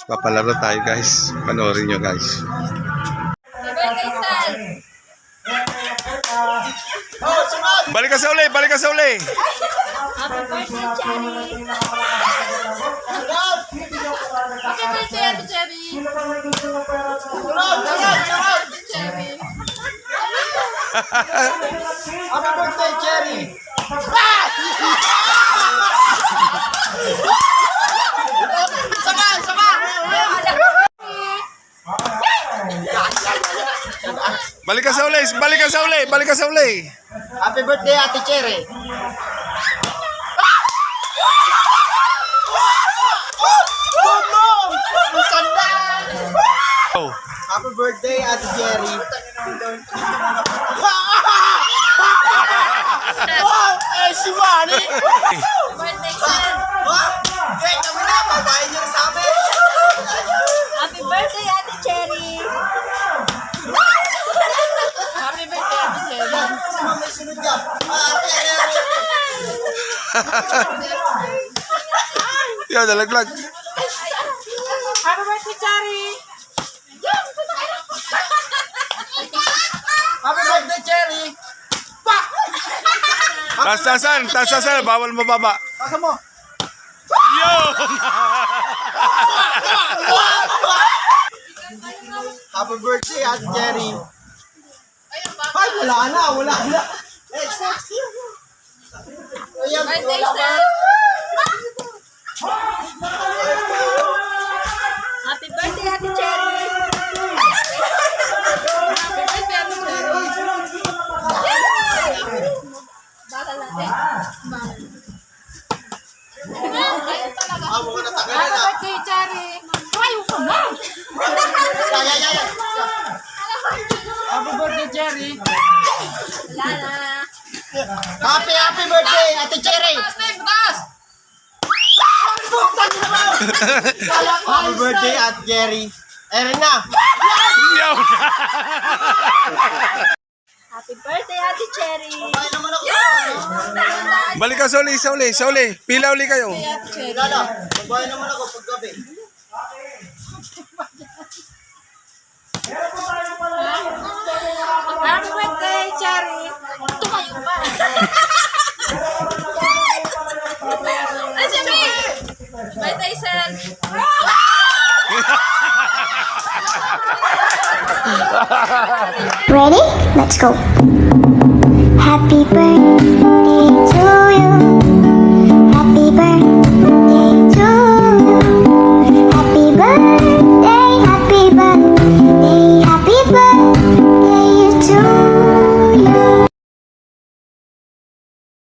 Papalaro tayo guys. Panoorin nyo guys. Balik ka sa uli, balik ka sa uli. Happy birthday, Cherry! Happy birthday, Ate Cherry! Happy birthday, Cherry! Balik ka sa uli, balik ka sa uli, balik ka sa uli. Happy birthday, Ate Cherry! Oh. Happy birthday, Ate Cherry! Eh, si Manny! Birthday, son! Eh, kami na, babae niyo sa amin! Happy birthday, Ate Cherry! Happy birthday, Ate Cherry! May sunod ka! Ate Cherry! Yo, nalaglag. Happy birthday, Cherry! Happy birthday, Cherry! Tasasan, bawal mababa. Pasa mo! Yo! Happy birthday, Ate Cherry! Ay, wala na! Eh, ayan, Birthday, wala pa. son! Happy birthday, Ate Cherry! Happy birthday, Ate Cherry! Baka natin. Ah, mukhang natanggal Happy na. birthday, Cherry! Ayaw ka na! Ay. Happy birthday, Cherry! Wala na. Happy birthday, Ate Cherry! Happy birthday, Ate Cherry! Erin na! Yo! Happy birthday, Ate Cherry! Babae naman ako! Balik ka sa uli. Pila uli kayo. Ate Cherry. Lala, babae naman ako paggabi. Happy birthday, Cherry! Tumayo pa! Ay, Cherry! Birthday, son! Ready? Let's go. Happy birthday